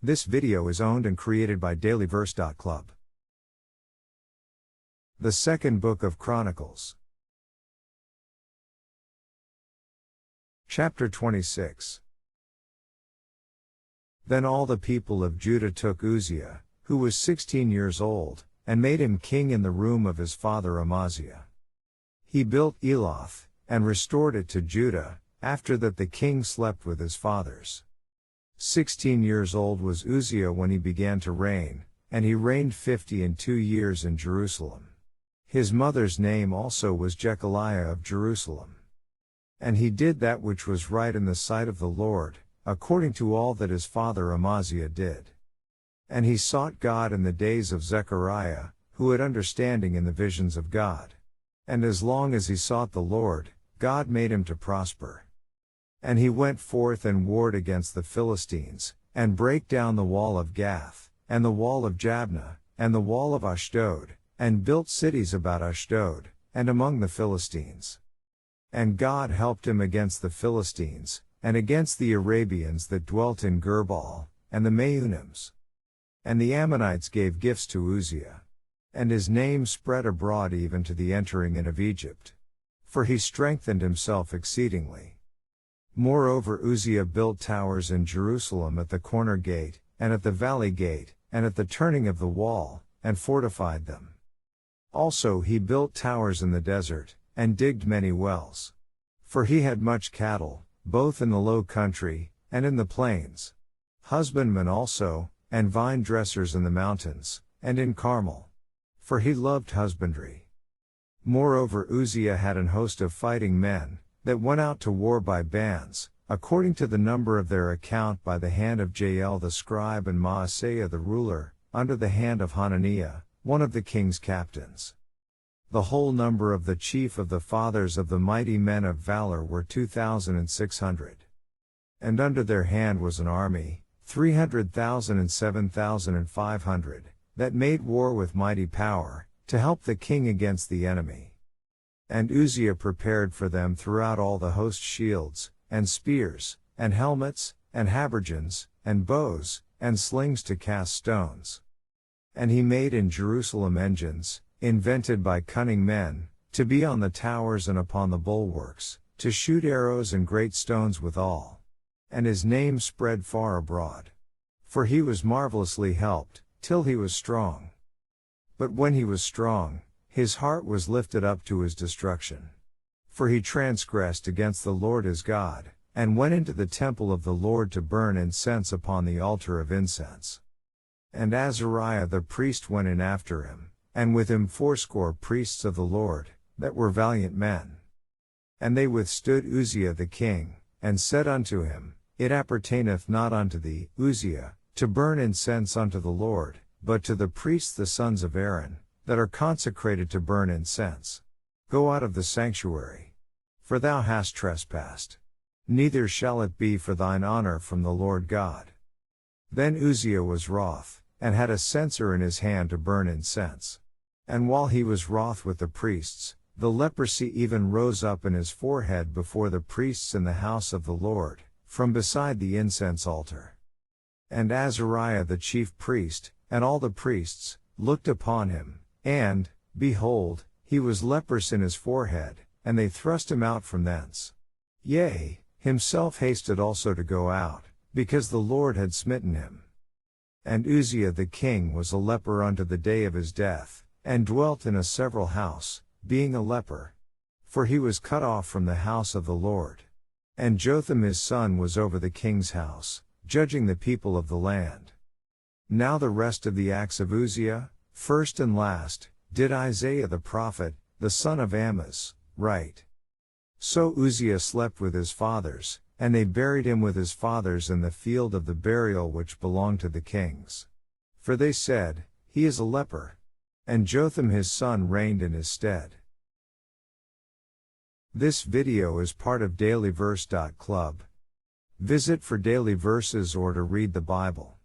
This video is owned and created by dailyverse.club. The second book of Chronicles. Chapter 26. Then all the people of Judah took Uzziah, who was 16 years old, and made him king in the room of his father Amaziah. He built Eloth, and restored it to Judah, after that the king slept with his fathers. 16 years old was Uzziah when he began to reign, and he reigned 52 years in Jerusalem. His mother's name also was Jechaliah of Jerusalem. And he did that which was right in the sight of the Lord, according to all that his father Amaziah did. And he sought God in the days of Zechariah, who had understanding in the visions of God. And as long as he sought the Lord, God made him to prosper. And he went forth and warred against the Philistines, and brake down the wall of Gath, and the wall of Jabneh, and the wall of Ashdod, and built cities about Ashdod, and among the Philistines. And God helped him against the Philistines, and against the Arabians that dwelt in Girbal, and the Meunims. And the Ammonites gave gifts to Uzziah. And his name spread abroad even to the entering in of Egypt. For he strengthened himself exceedingly. Moreover Uzziah built towers in Jerusalem at the corner gate, and at the valley gate, and at the turning of the wall, and fortified them. Also he built towers in the desert, and digged many wells. For he had much cattle, both in the low country, and in the plains. Husbandmen also, and vine dressers in the mountains, and in Carmel. For he loved husbandry. Moreover Uzziah had an host of fighting men, that went out to war by bands, according to the number of their account by the hand of Jael the scribe and Maaseiah the ruler, under the hand of Hananiah, one of the king's captains. The whole number of the chief of the fathers of the mighty men of valor were 2,600. And under their hand was an army, 300,000 and 7,500, that made war with mighty power, to help the king against the enemy. And Uzziah prepared for them throughout all the host shields, and spears, and helmets, and habergeons, and bows, and slings to cast stones. And he made in Jerusalem engines, invented by cunning men, to be on the towers and upon the bulwarks, to shoot arrows and great stones withal. And his name spread far abroad. For he was marvelously helped, till he was strong. But when he was strong, his heart was lifted up to his destruction. For he transgressed against the Lord his God, and went into the temple of the Lord to burn incense upon the altar of incense. And Azariah the priest went in after him, and with him 80 priests of the Lord, that were valiant men. And they withstood Uzziah the king, and said unto him, It appertaineth not unto thee, Uzziah, to burn incense unto the Lord, but to the priests the sons of Aaron, that are consecrated to burn incense. Go out of the sanctuary. For thou hast trespassed. Neither shall it be for thine honor from the Lord God. Then Uzziah was wroth, and had a censer in his hand to burn incense. And while he was wroth with the priests, the leprosy even rose up in his forehead before the priests in the house of the Lord, from beside the incense altar. And Azariah the chief priest, and all the priests, looked upon him, and, behold, he was leprous in his forehead, and they thrust him out from thence. Yea, himself hasted also to go out, because the Lord had smitten him. And Uzziah the king was a leper unto the day of his death, and dwelt in a several house, being a leper. For he was cut off from the house of the Lord. And Jotham his son was over the king's house, judging the people of the land. Now the rest of the acts of Uzziah, first and last, did Isaiah the prophet, the son of Amoz, write. So Uzziah slept with his fathers, and they buried him with his fathers in the field of the burial which belonged to the kings. For they said, He is a leper. And Jotham his son reigned in his stead. This video is part of dailyverse.club. Visit for daily verses or to read the Bible.